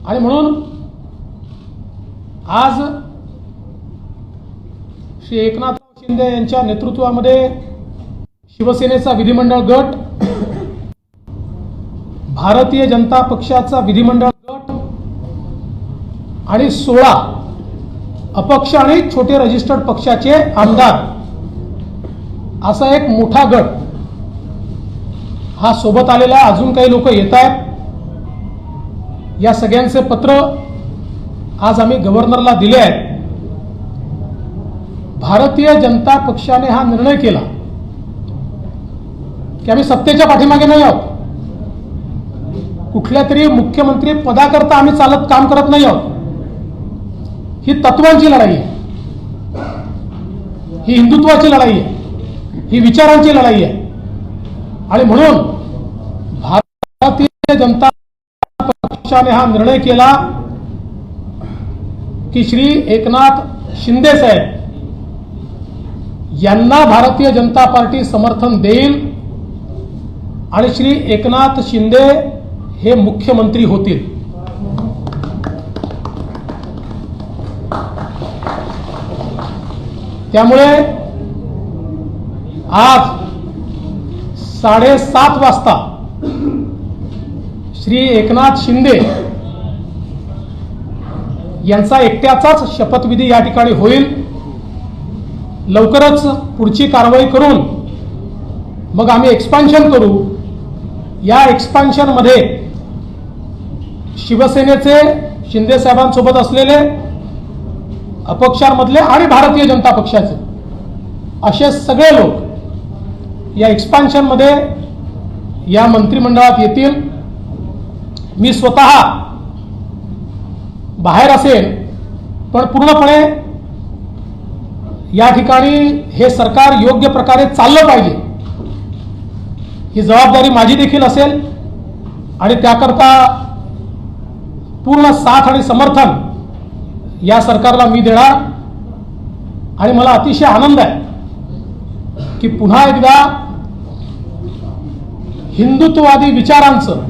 आणि म्हणून आज श्री एकनाथराव शिंदे यांच्या नेतृत्वामध्ये शिवसेनेचा विधिमंडळ गट, भारतीय जनता पक्षाचा विधिमंडळ गट आणि 16 अपक्ष आणि छोटे रजिस्टर्ड पक्षाचे आमदार असा एक मोठा गट हा सोबत आलेला. अजून काही लोक येत आहेत. या सगळ्यांचे पत्र आज आम्ही गव्हर्नरला दिले आहेत. भारतीय जनता पक्षाने हा निर्णय केला की आम्ही सत्तेच्या पाठीमागे नाही आहोत. कुठल्या तरी मुख्यमंत्री पदाकरता आम्ही चालत काम करत नाही आहोत. ही तत्वांची लढाई आहे, ही हिंदुत्वाची लढाई आहे, ही विचारांची लढाई आहे. आणि म्हणून भारतीय जनता पक्षाने हा निर्णय केला की श्री एकनाथ शिंदे साहेब यांना भारतीय जनता पार्टी समर्थन देईल आणि श्री एकनाथ शिंदे हे मुख्यमंत्री होतील. त्यामुळे आज 7:30 वाजता श्री एकनाथ शिंदे यांचा एकट्याचाच शपथविधी या ठिकाणी होईल. लवकरच पुढची कारवाई करून मग आम्ही एक्सपान्शन करू. या एक्सपान्शन मध्ये शिवसेनेचे शिंदे साहेबांसोबत असलेले अपक्षांमधले आणि भारतीय जनता पक्षाचे असे सगळे लोक या एक्सपान्शन मध्ये या मंत्रिमंडळात येतील. मी स्वतः बाहेर असेल, पण पूर्णपणे या ठिकाणी हे सरकार योग्य प्रकारे चाललं पाहिजे ही जबाबदारी माझी देखील असेल आणि त्याकरता पूर्ण साथ आणि समर्थन या सरकारला मी देणार. आणि मला अतिशय आनंद आहे की पुन्हा एकदा हिंदुत्ववादी विचारांचं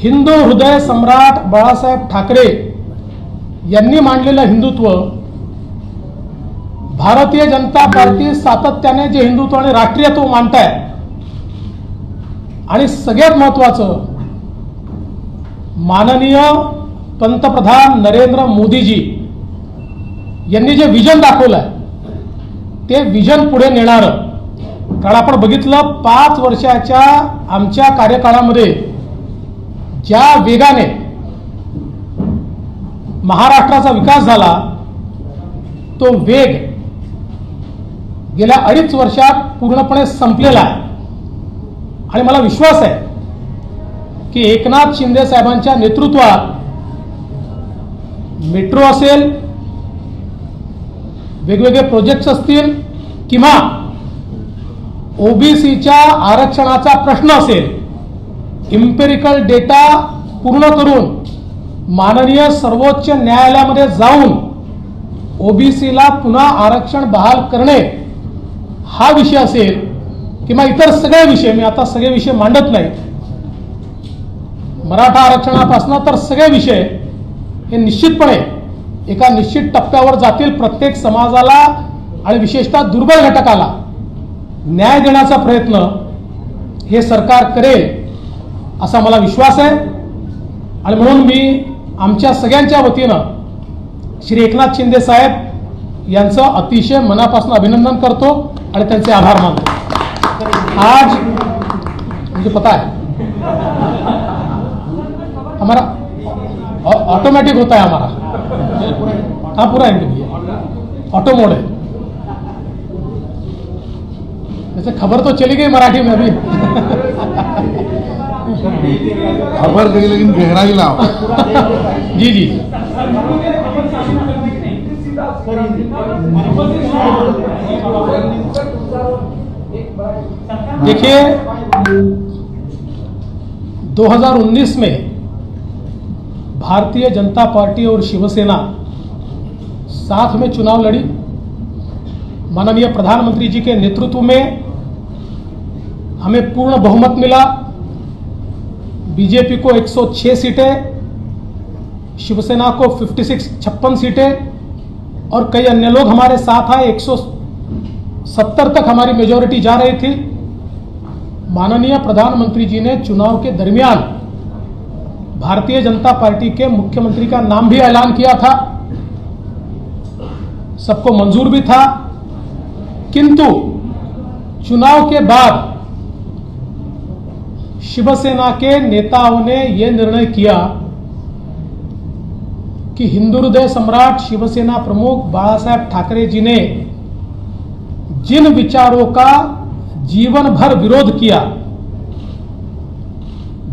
हिंदू हृदय सम्राट बाळासाहेब ठाकरे यांनी मांडलेलं हिंदुत्व, भारतीय जनता पार्टी सातत्याने जे हिंदुत्व आणि राष्ट्रीयत्व मांडताय आणि सगळ्यात महत्त्वाचं माननीय पंतप्रधान नरेंद्र मोदीजी यांनी जे विजन दाखवलंय ते विजन पुढे नेणारं. कारण आपण बघितलं 5 वर्षाच्या आमच्या कार्यकाळामध्ये ज्या वेगाने महाराष्ट्राचा विकास झाला तो वेग गेल्या 2.5 वर्षात पूर्णपणे संपलेला आहे. आणि मला विश्वास आहे की एकनाथ शिंदे साहेबांच्या नेतृत्वात मेट्रो असेल, वेगवेगळे प्रोजेक्ट्स असतील किंवा ओबीसीच्या आरक्षणाचा प्रश्न असेल, इम्पेरिकल डेटा पूर्ण करून माननीय सर्वोच्च न्यायालयामध्ये जाऊन ओबीसीला पुन्हा आरक्षण बहाल करणे हा विषय असेल किंवा इतर सगळे विषय, मी आता सगळे विषय मांडत नाही, मराठा आरक्षणापासून तर सगळे विषय हे निश्चितपणे एका निश्चित टप्प्यावर जातील. प्रत्येक समाजाला आणि विशेषतः दुर्बल घटकाला न्याय देण्याचा प्रयत्न हे सरकार करेल असा मला विश्वास आहे. आणि म्हणून मी आमच्या सगळ्यांच्या वतीनं श्री एकनाथ शिंदे साहेब यांचं अतिशय मनापासून अभिनंदन करतो आणि त्यांचे आभार मानतो. आज मुझे पता है हमारा ऑटोमेटिक होता है हमारा, हाँ पूरा इंटरव्यू ऑटो मोड है. जैसे खबर तो चली गई मराठी में अभी खबर गई लेकिन गहराई लाओ. जी जी देखिए 2019 में भारतीय जनता पार्टी और शिवसेना साथ में चुनाव लड़ी. माननीय प्रधानमंत्री जी के नेतृत्व में हमें पूर्ण बहुमत मिला. बीजेपी को 106 सीटें शिवसेना को 56 सीटें और कई अन्य लोग हमारे साथ आए। 170 तक हमारी मेजॉरिटी जा रही थी। माननीय प्रधानमंत्री जी ने चुनाव के दरमियान भारतीय जनता पार्टी के मुख्यमंत्री का नाम भी ऐलान किया था, सबको मंजूर भी था। किंतु चुनाव के बाद शिवसेना के नेताओं ने यह निर्णय किया कि हिंदू हृदय सम्राट शिवसेना प्रमुख बाला साहेब ठाकरे जी ने जिन विचारों का जीवन भर विरोध किया,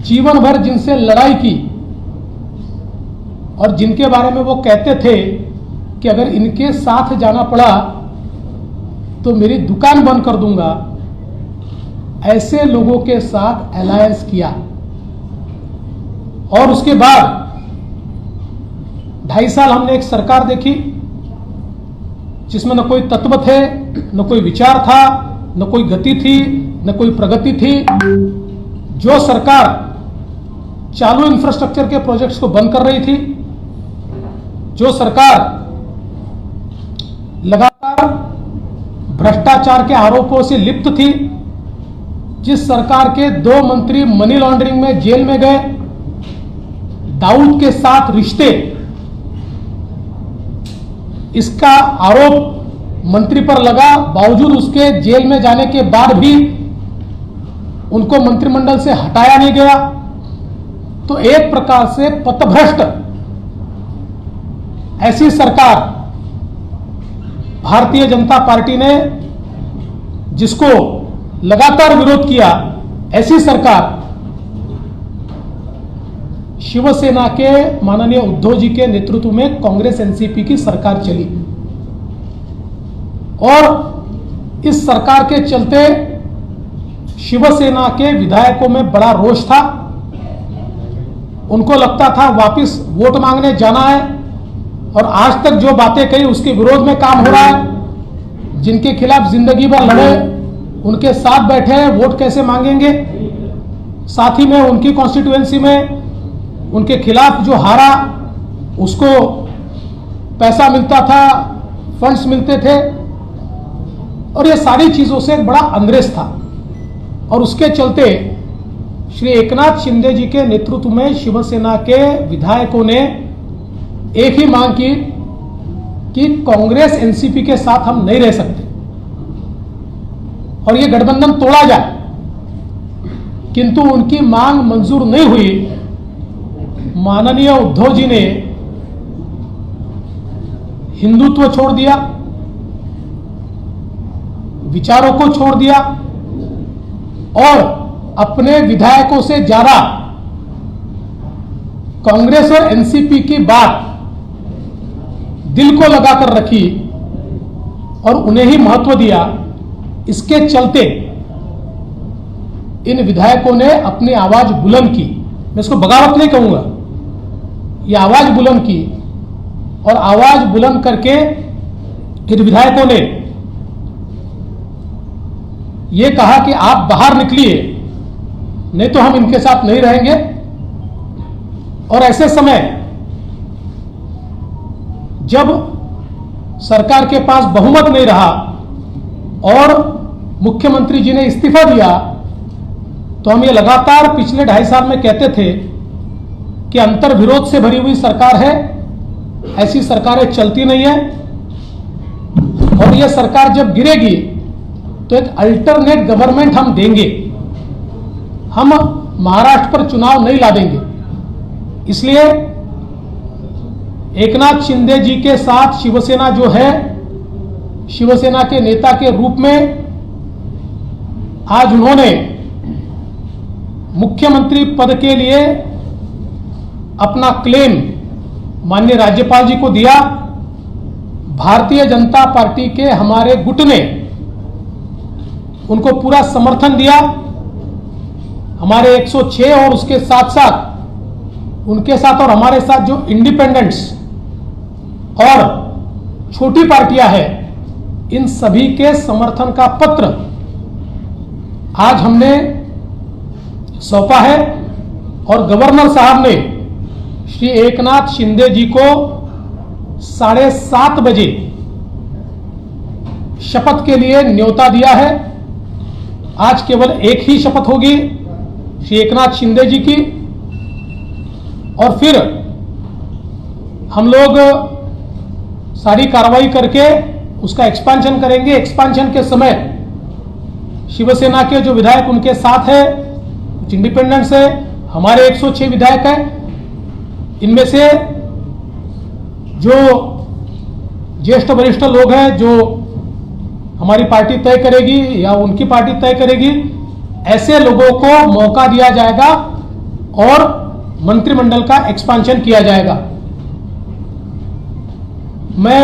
जीवन भर जिनसे लड़ाई की और जिनके बारे में वो कहते थे कि अगर इनके साथ जाना पड़ा तो मेरी दुकान बंद कर दूंगा, ऐसे लोगों के साथ अलायंस किया। और उसके बाद 2.5 साल हमने एक सरकार देखी जिसमें न कोई तत्व थे, न कोई विचार था, न कोई गति थी, न कोई प्रगति थी। जो सरकार चालू इंफ्रास्ट्रक्चर के प्रोजेक्ट्स को बंद कर रही थी, जो सरकार लगातार भ्रष्टाचार के आरोपों से लिप्त थी, जिस सरकार के 2 मंत्री मनी लॉन्ड्रिंग में जेल में गए, दाऊद के साथ रिश्ते, इसका आरोप मंत्री पर लगा, बावजूद उसके जेल में जाने के बाद भी उनको मंत्रिमंडल से हटाया नहीं गया। तो एक प्रकार से पथभ्रष्ट ऐसी सरकार भारतीय जनता पार्टी ने, जिसको लगातार विरोध किया, ऐसी सरकार शिवसेना के माननीय उद्धव जी के नेतृत्व में कांग्रेस एनसीपी की सरकार चली। और इस सरकार के चलते शिवसेना के विधायकों में बड़ा रोष था। उनको लगता था वापस वोट मांगने जाना है, और आज तक जो बातें कही उसके विरोध में काम हो रहा है। जिनके खिलाफ जिंदगी भर लड़े, उनके साथ बैठे हैं, वोट कैसे मांगेंगे। साथ ही में उनकी कॉन्स्टिट्यूएंसी में उनके खिलाफ जो हारा, उसको पैसा मिलता था, फंड्स मिलते थे, और ये सारी चीजों से एक बड़ा अंग्रेज था। और उसके चलते श्री एकनाथ शिंदे जी के नेतृत्व में शिवसेना के विधायकों ने एक ही मांग की कि कांग्रेस एनसीपी के साथ हम नहीं रह सकते और ये गठबंधन तोड़ा जाए। किंतु उनकी मांग मंजूर नहीं हुई। माननीय उद्धव जी ने हिंदुत्व छोड़ दिया, विचारों को छोड़ दिया, और अपने विधायकों से ज्यादा कांग्रेस और एनसीपी की बात दिल को लगाकर रखी और उन्हें ही महत्व दिया। इसके चलते इन विधायकों ने अपनी आवाज बुलंद की। मैं इसको बगावत नहीं कहूंगा, ये आवाज बुलंद की, और आवाज बुलंद करके इन विधायकों ने ये कहा कि आप बाहर निकलिए, नहीं तो हम इनके साथ नहीं रहेंगे। और ऐसे समय जब सरकार के पास बहुमत नहीं रहा और मुख्यमंत्री जी ने इस्तीफा दिया, तो हम ये लगातार पिछले 2.5 साल में कहते थे कि अंतर विरोध से भरी हुई सरकार है, ऐसी सरकारें चलती नहीं है, और ये सरकार जब गिरेगी तो एक अल्टरनेट गवर्नमेंट हम देंगे, हम महाराष्ट्र पर चुनाव नहीं ला देंगे। इसलिए एकनाथ शिंदे जी के साथ शिवसेना जो है, शिवसेना के नेता के रूप में आज उन्होंने मुख्यमंत्री पद के लिए अपना क्लेम माननीय राज्यपाल जी को दिया। भारतीय जनता पार्टी के हमारे गुट ने उनको पूरा समर्थन दिया। हमारे 106 और उसके साथ साथ उनके साथ और हमारे साथ जो इंडिपेंडेंट्स और छोटी पार्टियां हैं, इन सभी के समर्थन का पत्र आज हमने सौंपा है, और गवर्नर साहब ने श्री एकनाथ शिंदे जी को 7:30 बजे शपथ के लिए न्योता दिया है। आज केवल एक ही शपथ होगी श्री एकनाथ शिंदे जी की, और फिर हम लोग सारी कार्रवाई करके उसका एक्सपांशन करेंगे। एक्सपांशन के समय शिवसेना के जो विधायक उनके साथ है, कुछ इंडिपेंडेंट्स है, हमारे 106 विधायक हैं। इनमें से जो ज्येष्ठ वरिष्ठ लोग हैं, जो हमारी पार्टी तय करेगी या उनकी पार्टी तय करेगी, ऐसे लोगों को मौका दिया जाएगा और मंत्रिमंडल का एक्सपांशन किया जाएगा। मैं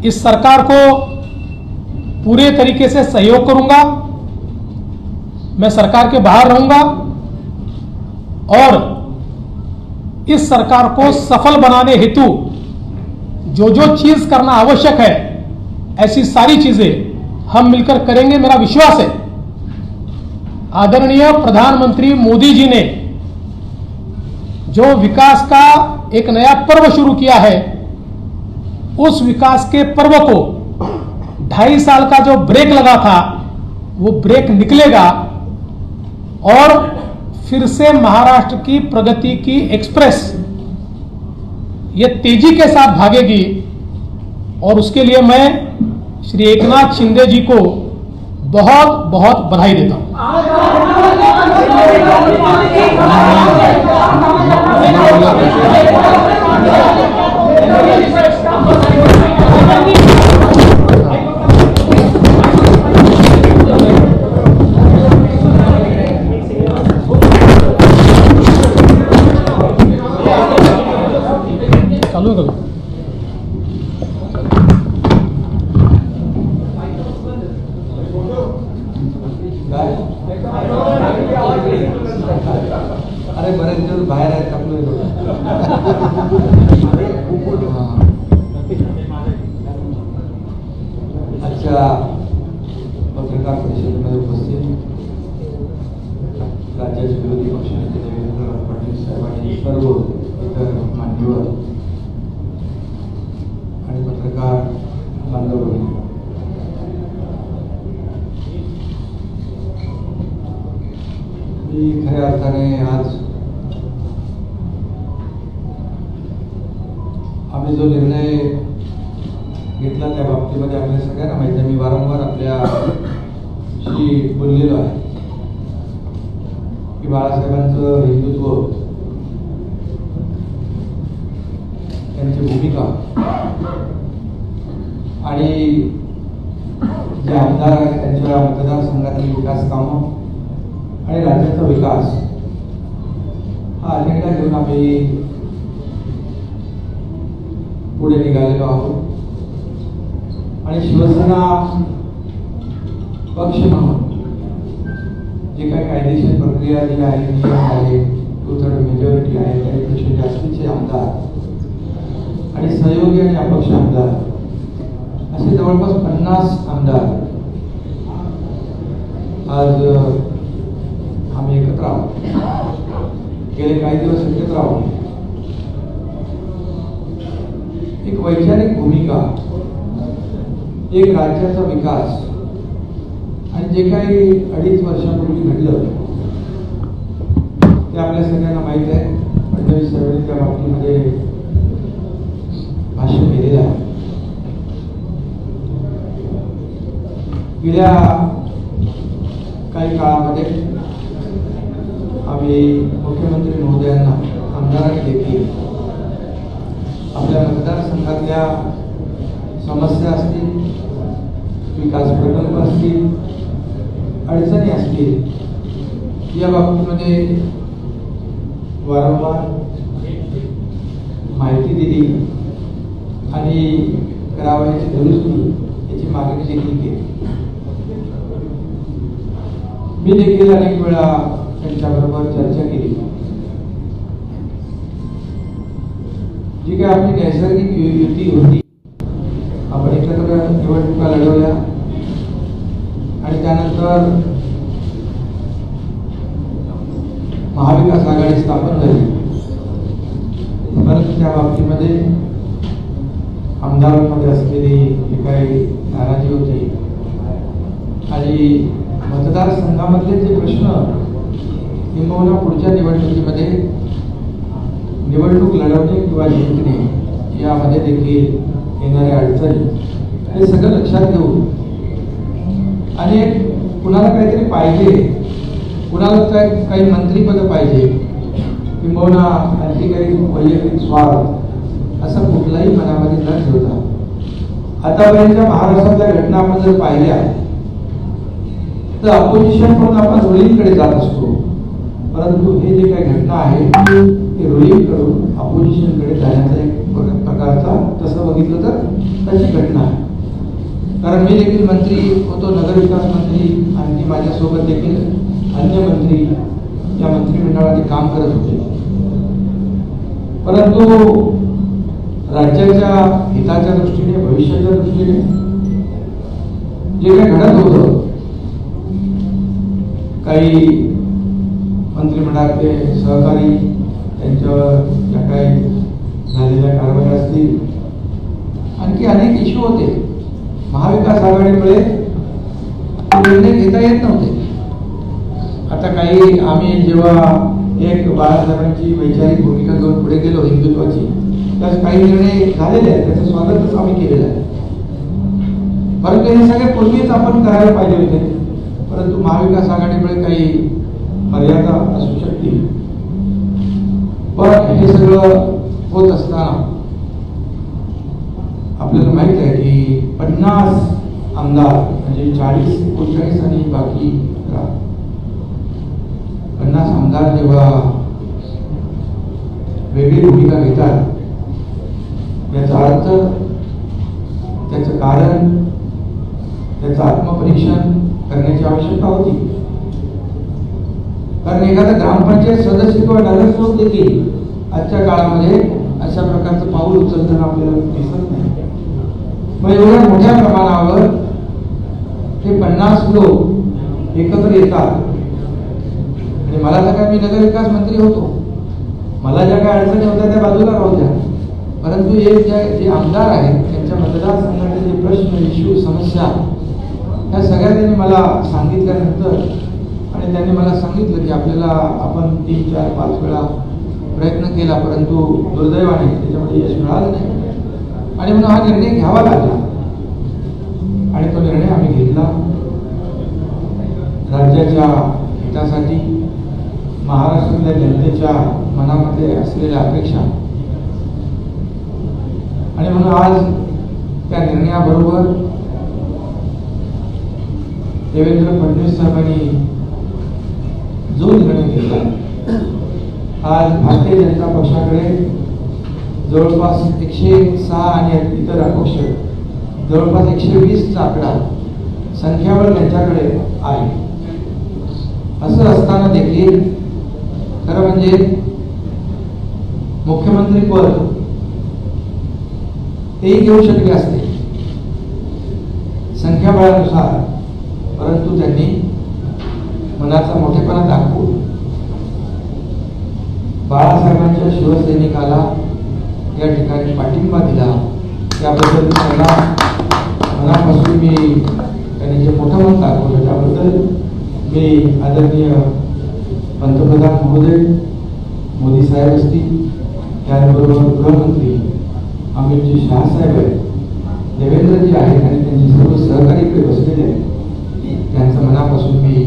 इस सरकार को पूरे तरीके से सहयोग करूंगा। मैं सरकार के बाहर रहूंगा और इस सरकार को सफल बनाने हेतु जो जो चीज करना आवश्यक है, ऐसी सारी चीजें हम मिलकर करेंगे। मेरा विश्वास है आदरणीय प्रधानमंत्री मोदी जी ने जो विकास का एक नया पर्व शुरू किया है, उस विकास के पर्व को 2.5 साल का जो ब्रेक लगा था, वो ब्रेक निकलेगा और फिर से महाराष्ट्र की प्रगति की एक्सप्रेस ये तेजी के साथ भागेगी। और उसके लिए मैं श्री एकनाथ शिंदे जी को बहुत बहुत बधाई देता हूं। चालू करो। अरे बरेच दिवस बाहेर आहेत आपलं. आजच्या पत्रकार परिषदेमध्ये उपस्थित राज्याचे विरोधी पक्षनेते देवेंद्र फडणवीस साहेब आणि सर्व इतर मान्यवर आणि पत्रकार बांधव, मी खऱ्या अर्थाने आज आम्ही जो निर्णय घेतला त्या बाबतीमध्ये आपल्या सगळ्यांना माहिती आहे. मी वारंवार आपल्याशी बोललेलो आहे की बाळासाहेबांचं हिंदुत्व, त्यांची भूमिका आणि जे आमदार आहेत त्यांच्या मतदारसंघातील विकास कामं आणि राज्याचा विकास हा अजेंडा घेऊन आम्ही पुढे निघालेलो आहोत. आणि शिवसेना पक्ष म्हणून जे काही कायदेशीर प्रक्रिया जी आहे, नियम आहे, 2/3 मेजॉरिटी आहे, त्यापेक्षा जास्तीचे आमदार आणि सहयोगी आणि अपक्ष आमदार असे जवळपास 50 आमदार आज आम्ही एकत्र आहोत. गेले काही दिवस एकत्र आहोत. एक वैचारिक भूमिका, एक राज्याचा विकास आणि जे काही 2.5 वर्षापूर्वी घडलं ते आपल्या सगळ्यांना माहीत आहे. फडणवीस साहेबांनी त्या बाबतीमध्ये भाष्य केलेलं आहे. गेल्या काही काळामध्ये आम्ही मुख्यमंत्री महोदयांना, आमदारांनी देखील आपल्या मतदारसंघातल्या समस्या असतील, विकास प्रकल्प असतील, अडचणी असतील, या बाबतीमध्ये वारंवार माहिती दिली आणि करावयाची दुरुस्ती याची मागणी देखील केली. मी देखील अनेक वेळा त्यांच्याबरोबर चर्चा केली. जी काय आपली नैसर्गिक युती होती, आपण एकत्र निवडणुका लढवल्या आणि त्यानंतर महाविकास आघाडी स्थापन झाली. त्या बाबतीमध्ये आमदारांमध्ये असलेली जी काही नाराजी होती आणि मतदारसंघामधले जे प्रश्न किंबहुना पुढच्या निवडणुकीमध्ये निवडणूक लढवणे किंवा जिंकणे यामध्ये देखील येणाऱ्या अडचणी हे सगळं लक्षात घेऊन आणि कुणाला काहीतरी पाहिजे, कुणाला काही मंत्रीपद पाहिजे किंबहुना आणखी काही वैयक्तिक स्वार्थ असं कुठलाही मनामध्ये न ठेवता आतापर्यंतच्या महाराष्ट्रातल्या घटना आपण जर पाहिल्या तर अपोजिशन म्हणून आपण रुलिंगकडे जात असतो, परंतु हे जे काही घटना आहे ते रुलिंग कडून अपोजिशनकडे जाण्याचा एक प्रकारचा तसं बघितलं तर तशी घटना आहे. कारण मी देखील मंत्री होतो, नगरविकास मंत्री, आणखी माझ्यासोबत देखील अन्य मंत्री या मंत्रिमंडळात काम करत होते. परंतु राज्याच्या हिताच्या दृष्टीने, भविष्याच्या दृष्टीने जे काही घडत होतं, काही मंत्रिमंडळातले सहकारी त्यांच्यावर ज्या काही झालेल्या कारवाई असतील, आणखी अनेक इश्यू होते. महाविकास आघाडीमुळे निर्णय घेता येत नव्हते. आता काही आम्ही जेव्हा एक बाळासाहेबांची वैचारिक भूमिका घेऊन पुढे गेलो हिंदुत्वाची, त्यास काही निर्णय झालेले आहेत, त्याचं स्वागतच आम्ही केलेलं आहे. परंतु हे सगळे पूर्वीच आपण करायला पाहिजे होते, परंतु महाविकास आघाडीमुळे काही मर्यादा असू शकते. पण हे सगळं होत असताना आपल्याला माहित आहे की 50 आमदार म्हणजे 40, 39 आणि बाकी 50 आमदार जेव्हा वेगळी भूमिका घेतात, याचा अर्थ, त्याचं कारण, त्याचं आत्मपरीक्षण करण्याची आवश्यकता होती. कारण एखादा ग्रामपंचायत सदस्य किंवा नगरसेवक देखील आजच्या काळामध्ये अशा प्रकारचं पाऊल उचलताना आपल्याला दिसत नाही. मग एवढ्या मोठ्या प्रमाणावर हे 50 लोक एकत्र येतात. आणि मला तर काय, मी नगरविकास मंत्री होतो, मला ज्या काही अडचणी होत्या त्या बाजूला राहू द्या, परंतु जे आमदार आहेत त्यांच्या मतदारसंघाचे जे प्रश्न, इश्यू, समस्या या सगळ्या त्यांनी मला सांगितल्यानंतर, आणि त्यांनी मला सांगितलं की आपल्याला आपण 3, 4, 5 वेळा प्रयत्न केला, परंतु दुर्दैवाने त्याच्यामध्ये यश मिळालं नाही. आणि म्हणून हा निर्णय घ्यावा लागला आणि तो निर्णय आम्ही घेतला राज्याच्या हितासाठी, महाराष्ट्रातल्या जनतेच्या मनामध्ये असलेल्या अपेक्षा. आणि म्हणून आज त्या निर्णयाबरोबर देवेंद्र फडणवीस साहेबांनी जो निर्णय घेतला, आज भारतीय जनता पक्षाकडे जवळपास 106 आणि इतर अपक्ष जवळपास 120चा आकडा संख्याबळ त्यांच्याकडे आहे. असं असताना देखील खरं म्हणजे मुख्यमंत्री पद तेही घेऊ शकले असते संख्याबळानुसार, परंतु त्यांनी मनाचा मोठेपणा दाखवून बाळासाहेबांच्या शिवसैनिकाला या ठिकाणी पाठिंबा दिला. त्याबद्दल त्यांना मनापासून मी त्यांनी जे मोठं मन दाखवलं त्याबद्दल मी आदरणीय पंतप्रधान महोदय मोदी साहेब असतील, त्याचबरोबर गृहमंत्री अमितजी शहा साहेब आहेत, देवेंद्रजी आहेत आणि त्यांचे सर्व सहकारी इकडे बसलेले आहेत, त्यांचं मनापासून मी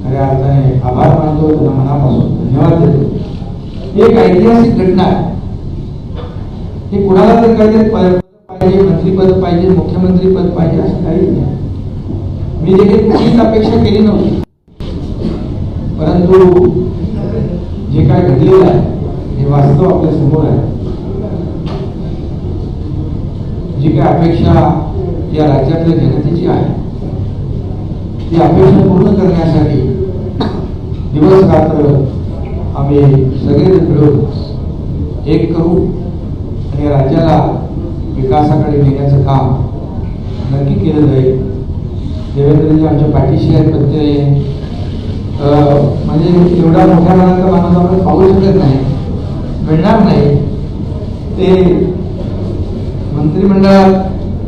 खऱ्या अर्थाने आभार मानतो, त्यांना मनापासून धन्यवाद देतो. ही एक ऐतिहासिक घटना आहे. हे कुणाला तरी काहीतरी पद पाहिजे, मंत्रीपद पाहिजे, मुख्यमंत्री पद पाहिजे असं काही नाही. मी देखील कुठलीच अपेक्षा केली नव्हती, परंतु जे काय घडलेलं आहे हे वास्तव आपल्या समोर आहे. जी काय अपेक्षा या राज्यातल्या जनतेची आहे ती अपेक्षा पूर्ण करण्यासाठी दिवस रात्र आम्ही सगळे मिळून एक करू आणि राज्याला विकासाकडे नेण्याचं काम नक्की केलं जाईल. देवेंद्रजी आमच्या पाठीशी आहेत, पण म्हणजे एवढा मोठ्या मनाचा माणूस आपण पाहू शकत नाही, मिळणार नाही. ते मंत्रिमंडळात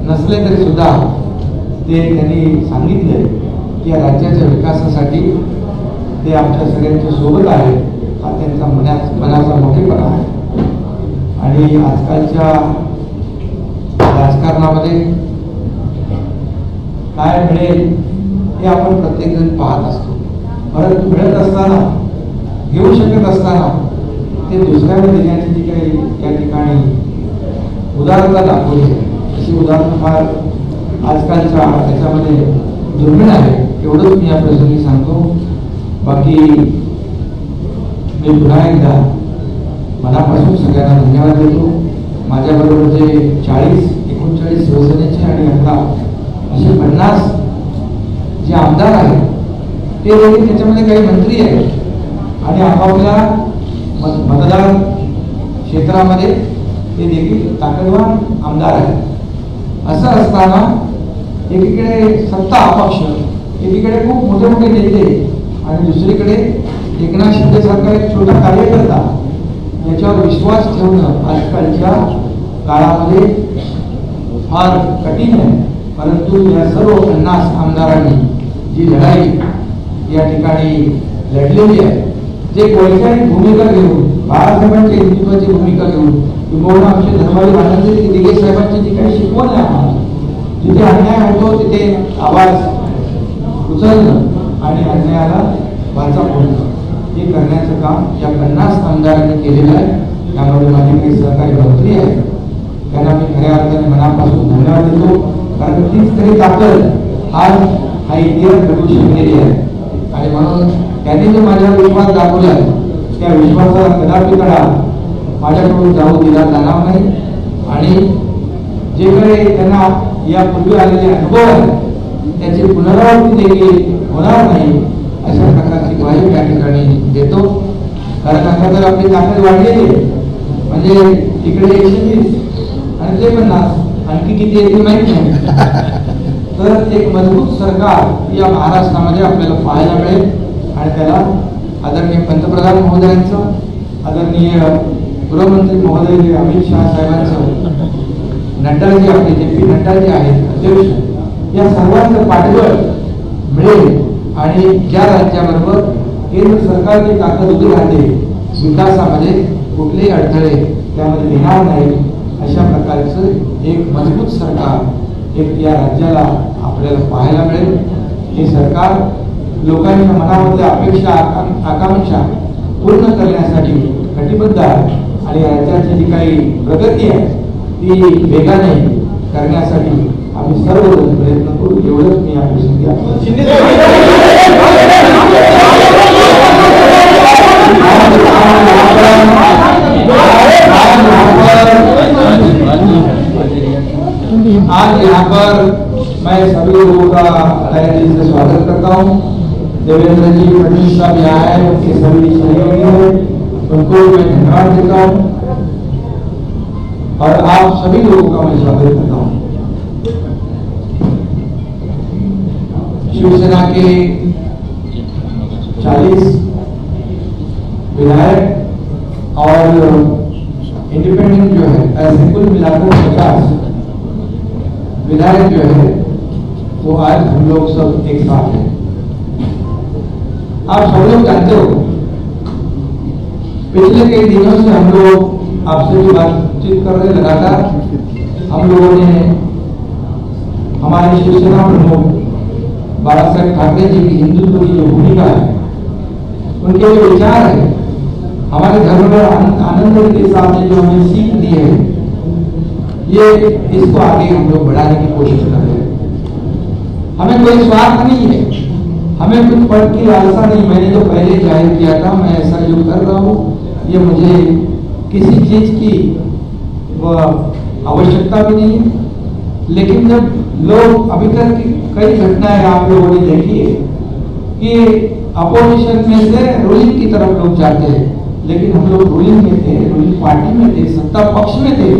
नसले तरी सुद्धा ते त्यांनी सांगितले की या राज्याच्या विकासासाठी ते आमच्या सगळ्यांच्या सोबत आहे. हा त्यांचा मनाचा मोठेपणा आहे. आणि आजकालच्या राजकारणामध्ये काय मिळेल हे आपण प्रत्येक जण पाहत असतो. परंतु मिळत असताना, घेऊ शकत असताना ते दुसऱ्याला देण्याची जी काही त्या ठिकाणी उदारता दाखवली अशी उदाहरणं फार आजकालच्या त्याच्यामध्ये दुर्मिळ आहे. एवढंच मी या प्रसंगी सांगतो. बाकी मी पुन्हा एकदा मनापासून सगळ्यांना धन्यवाद देतो. माझ्याबरोबरचे 39 शिवसेनेचे आणि आता असे 50 जे आमदार आहेत ते देखील त्याच्यामध्ये काही मंत्री आहेत आणि आपापल्या मतदार क्षेत्रामध्ये ते देखील ताकदवान आमदार आहेत. असं असताना एकीकडे सत्ता अपक्ष, एकीकडे खूप मोठे मोठे नेते आणि दुसरीकडे एकनाथ शिंदे सारखा एक छोटा कार्यकर्ता याच्यावर विश्वास ठेवणं आजकालच्या काळामध्ये फार कठीण आहे. परंतु या सर्व 50 आमदारांनी जी लढाई या ठिकाणी लढलेली आहे, जे वैचारिक भूमिका घेऊन, बाळासाहेबांच्या हिंदुत्वाची भूमिका घेऊन, किंवा आमचे धर्मवीर आनंद दिघे साहेबांची जी काही शिकवण आहे आम्हाला, जिथे अन्याय होतो तिथे आवाज उचलणं आणि अन्यायाला वाचा फोडणं हे करण्याचं काम या 50 आमदारांनी केलेलं आहे. त्यामध्ये माझे काही सहकारी मंत्री आहेत, त्यांना मी खऱ्या अर्थाने मनापासून धन्यवाद देतो. कारण तीच तरी ताकद आज हा इतिहास घडू शकलेली आहे. आणि म्हणून त्यांनी जो माझ्यावर विश्वास दाखवला त्या विश्वासाला कदापि तडा माझ्याकडून जाऊ दिला जाणार नाही. आणि जे काही त्यांना यापूर्वी आलेले अनुभव आहेत त्याची पुनरावृत्ती देखील होणार नाही अशा प्रकारची ग्वाही त्या ठिकाणी देतो. कारण आता तर आपली ताकद वाढलेली आहे, म्हणजे इकडे 120 आणि ते 50 आणखी किती येतील माहित नाही. तर एक मजबूत सरकार या महाराष्ट्रामध्ये आपल्याला पाहायला मिळेल. आणि त्याला आदरणीय पंतप्रधान महोदयांचं, आदरणीय गृहमंत्री महोदय अमित शहा साहेबांचं, नड्डाजी आपले जे पी नड्डाजी आहेत अध्यक्ष, या सर्वांचं पाठबळ मिळेल. आणि ज्या राज्याबरोबर केंद्र सरकारची ताकद उभी राहते विकासामध्ये कुठलेही अडथळे त्यामध्ये येणार नाही अशा प्रकारचं एक मजबूत सरकार एक या राज्याला आपल्याला पाहायला मिळेल. हे सरकार लोकांच्या मनामधल्या अपेक्षा आकांक्षा पूर्ण करण्यासाठी कटिबद्ध आहे. आणि राज्याची जी काही प्रगती आहे ती वेगाने करण्यासाठी आम्ही सर्वजण प्रयत्न करू. एवढंच मी या प्रसंगी आज यहाँ पर मैं सभी लोगों का तहे दिल से स्वागत करता हूँ. देवेंद्र जी फडणवीस साहब यहाँ आए, उनके सभी सहयोगी हैं, उनको मैं धन्यवाद देता हूँ. और आप सभी लोगों का मैं स्वागत करता हूँ. शिवसेना के 40 विधायक और इंडिपेंडेंट जो है ऐसे कुल मिलाकर 50 विधायक जो है वो आज हम लोग सब एक साथ हैं. आप सब लोग जानते हो पिछले कई दिनों से हम लोग आपसे जो बातचीत कर रहे लगातार हम लोगों ने हमारे शिवसेना प्रमुख बाला साहेब ठाकरे जी की हिंदुत्व की जो भूमिका है, उनके जो विचार है, हमारे धर्मवीर आनंद के साथ जो हमें सीख दी है, ये इसको आगे हम लोग बढ़ाने की कोशिश कर रहे हैं. हमें कोई स्वार्थ नहीं है, हमें कुछ पद की लालसा नहीं. मैंने जो पहले जाहिर किया था, मैं ऐसा जो कर रहा हूँ ये मुझे किसी चीज की आवश्यकता भी नहीं है. लेकिन जब लोग अभी तक की कई घटनाएं आप लोगों ने देखी है कि अपोजिशन में से रूलिंग की तरफ लोग जाते हैं, लेकिन हम लोग रूलिंग में थे, रूलिंग पार्टी में थे, सत्ता पक्ष में थे.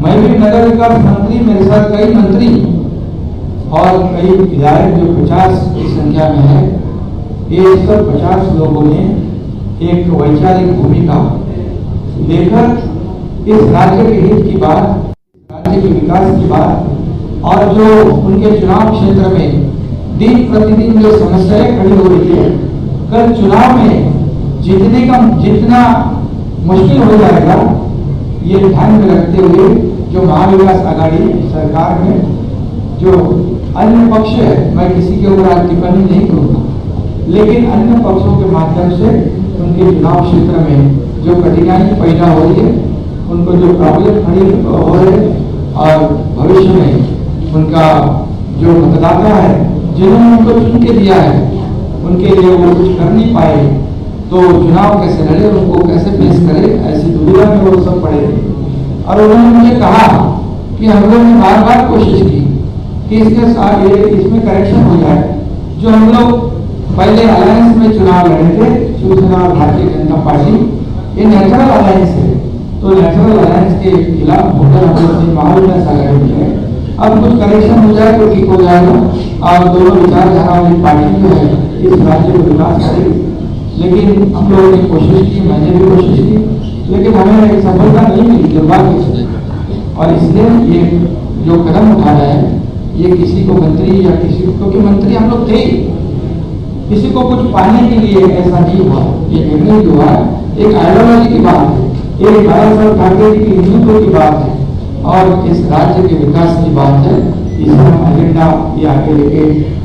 मैं भी नगर विकास मंत्री, मेरे साथ कई मंत्री और कई विधायक जो 50 की संख्या में है, ये सब 50 लोगों ने एक वैचारिक भूमिका लेकर इस राज्य के हित की बात, राज्य के विकास की बात, और जो उनके चुनाव क्षेत्र में दिन प्रतिदिन जो समस्याएं खड़ी हो रही है, कल चुनाव में जितना मुश्किल हो जाएगा, ये ध्यान में रखते हुए जो महाविकास आघाड़ी सरकार में जो अन्य पक्ष है, मैं किसी के ऊपर आज टिप्पणी नहीं करूंगा, लेकिन अन्य पक्षों के माध्यम से उनके चुनाव क्षेत्र में जो कठिनाई पैदा हो रही है, उनको जो प्रॉब्लम खड़ी हो रहे, और भविष्य में उनका जो मतदाता है जिन्होंने उनको चुन के दिया है, उनके लिए वो कुछ कर नहीं पाए, तो चुनाव कैसे लड़े, उनको कैसे फेस करे, ऐसी दुविधा में वो सब पड़े थे। और उन्होंने मुझे कहा कि हम लोग ने बार बार कोशिश की कि इसके साथ इसमें करेक्शन हो जाए। जो हम लोग पहले अलायंस में चुनाव लड़े थे, शिवसेना और भारतीय जनता पार्टी, ये नेचुरल अलायंस है, तो नेचुरल अलायंस के खिलाफ होकर हम लोग महाविकास आघाड़ी में है। अब कुछ करेक्शन हो जाए तो ठीक हो जाएगा, और दोनों विचारधारा वाली पार्टी जो है इस राज्य को विकास करेगी। लेकिन हम लोगों ने कोशिश की, मैंने भी कोशिश की, लेकिन हमें सफलता नहीं मिली, दुर्भाग्य से। और इसलिए ये जो कदम उठा रहे हैं, ये किसी को मंत्री या किसी को, क्योंकि मंत्री हम लोग थे, किसी को कुछ पाने के लिए ऐसा नहीं हुआ। ये निर्णय जो हुआ एक आइडियोलॉजी की बात है, एक बाला साहब ठाकरे जी की हिंदुत्व की बात है, और इस राज्य के विकास की बात है। इसे हम एजेंडा ये आगे लेके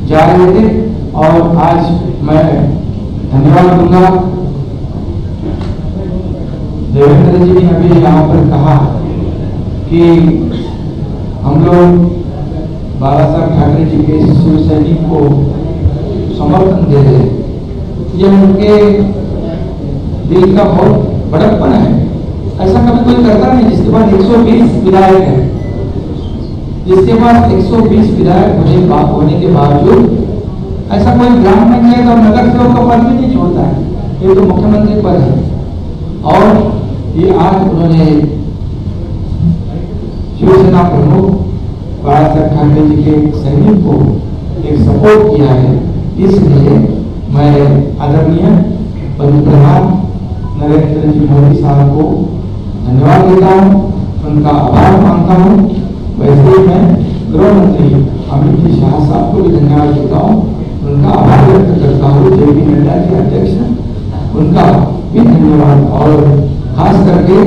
जा रहे थे, और आज मैं धन्यवाद दूंगा। देवेंद्र जी ने अभी यहाँ पर कहा कि हम लोग बाला साहब ठाकरे जी के शिव सैनिक को समर्थन दे रहे, ये उनके दिल का बहुत बड़प्पन है। ऐसा कभी कोई करता नहीं जिसके पास 120 विधायक है, जिसके पास 120 विधायक होने के बावजूद ऐसा कोई ग्राम पंचायत और नगर सेवक का पद भी नहीं छोड़ता है। ये तो मुख्यमंत्री पद है, और ये आज उन्होंने शिवसेना प्रमुख बाला साहब ठाकरे जी के सैनिक को एक सपोर्ट किया है। इसलिए मैं आदरणीय पंतप्रधान नरेंद्र जी मोदी साहब को धन्यवाद देता हूँ, उनका आभार मानता हूँ। वैसे ही मैं गृह मंत्री अमित जी शाह साहब को भी धन्यवाद देता हूँ, उनका आभार व्यक्त करता हूँ। जेपी नड्डा के अध्यक्ष उनका भी धन्यवाद, और खास करके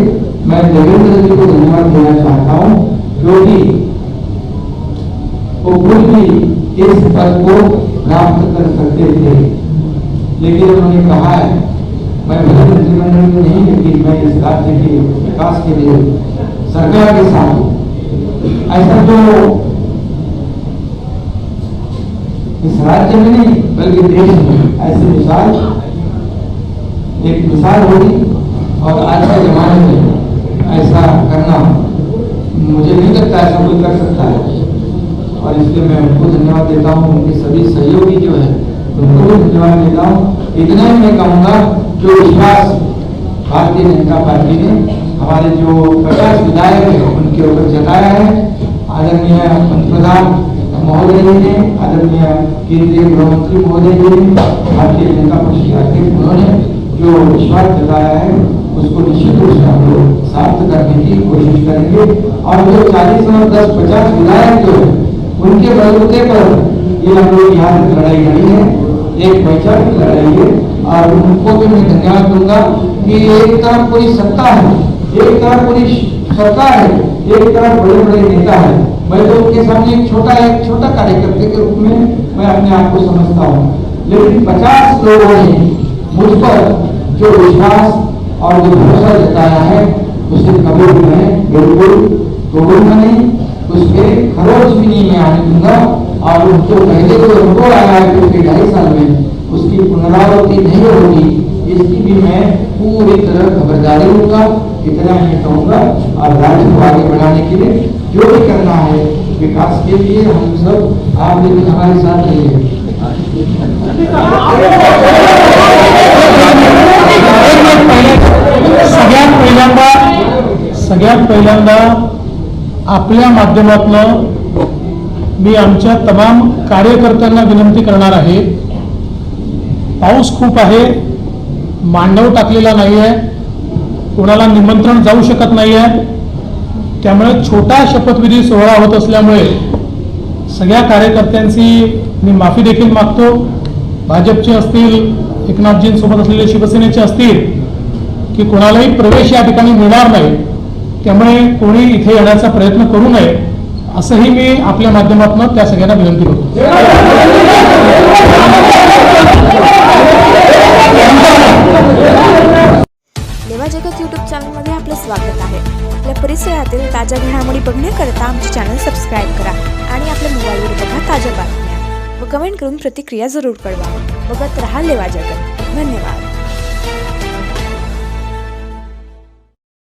मैं देवेंद्र जी को धन्यवाद देना चाहता हूँ, क्योंकि वो खुद भी इस पद को प्राप्त कर सकते थे, लेकिन उन्होंने कहा है मैं भले मंत्रिमंडल में नहीं, लेकिन मैं इस राज्य के विकास के लिए सरकार के साथ हूँ। ऐसा तो इस राज्य में नहीं बल्कि देश में ऐसी एक मिसाल होगी, और आज के जमाने में ऐसा करना मुझे नहीं लगता ऐसा कोई कर सकता है। और इसलिए मैं उनको धन्यवाद देता हूँ, उनके सभी सहयोगी जो है उनको भी धन्यवाद देता हूँ। इतना ही मैं कहूँगा, जो विश्वास भारतीय जनता पार्टी ने हमारे जो 50 विधायक है उनके ऊपर जताया है, आदरणीय पंतप्रधान महोदय जी ने, आदरणीय केंद्रीय गृह मंत्री महोदय जी ने, भारतीय जनता पार्टी के अध्यक्ष उन्होंने जो विश्वास जताया है, उसको निश्चित रूप से हम लोग सार्थ करने की कोशिश करेंगे। और जो 40 और 10-50 विधायक जो है उनके बलबूते पर ये हम लोग यहाँ तक लड़ाई लड़ी है, एक वैचारिक लड़ाई है, और उनको भी मैं धन्यवाद दूंगा कि एक तरफ पूरी सत्ता है, एक तरफ पूरी सरकार है, एक तरफ बड़े बड़े नेता है। मैं तो उनके सामने एक छोटा कार्यकर्ता के रूप में मैं अपने आप को समझता हूँ, लेकिन 50 लोगों ने मुझ पर जो विश्वास और जो भरोसा जताया है उसे कभी भी मैं बिल्कुल तोड़ूंगा नहीं, उसके खरोच भी नहीं मैं आने दूंगा। और उनको पहले जो अनुभव आया है पिछले 2.5 साल में, उसकी पुनरावृत्ति नहीं होगी, इसकी भी मैं पूरी तरह खबरदारी लूंगा। इतना ही कहूँगा, और राज्य को आगे बढ़ाने के लिए जो भी करना है विकास के लिए हम सब आप लेकिन हमारे साथ रहिए। सगळ्यात पहिल्यांदा आपल्या माध्यमातून मी आमच्या तमाम कार्यकर्त्यांना विनंती करणार आहे, पाऊस खूप आहे, मांडव टाकलेला नाही आहे, कोणाला निमंत्रण जाऊ शकत नाही आहे. त्यामुळे छोटा शपथविधी सोहळा होत असल्यामुळे सगळ्या कार्यकर्त्यांची मी माफी देखील मागतो. भाजपचे असतील, एकनाथजींसोबत असलेले शिवसेनेचे असतील, की कोणालाही प्रवेश या ठिकाणी मिळणार नाही. त्यामुळे कोणी इथे येण्याचा प्रयत्न करू नये असंही मी आपल्या माध्यमातून त्या सगळ्यांना विनंती करतो. लेवा जगत यूट्यूब चॅनलमध्ये आपलं स्वागत आहे. आपल्या परिसरातील ताज्या घडामोडी बघण्याकरता आमचे चॅनल सबस्क्राईब करा आणि आपल्या मोबाईलवर बघा ताज्या बातम्या व कमेंट करून प्रतिक्रिया जरूर कळवा. बघत रहा लेवा जगत. धन्यवाद.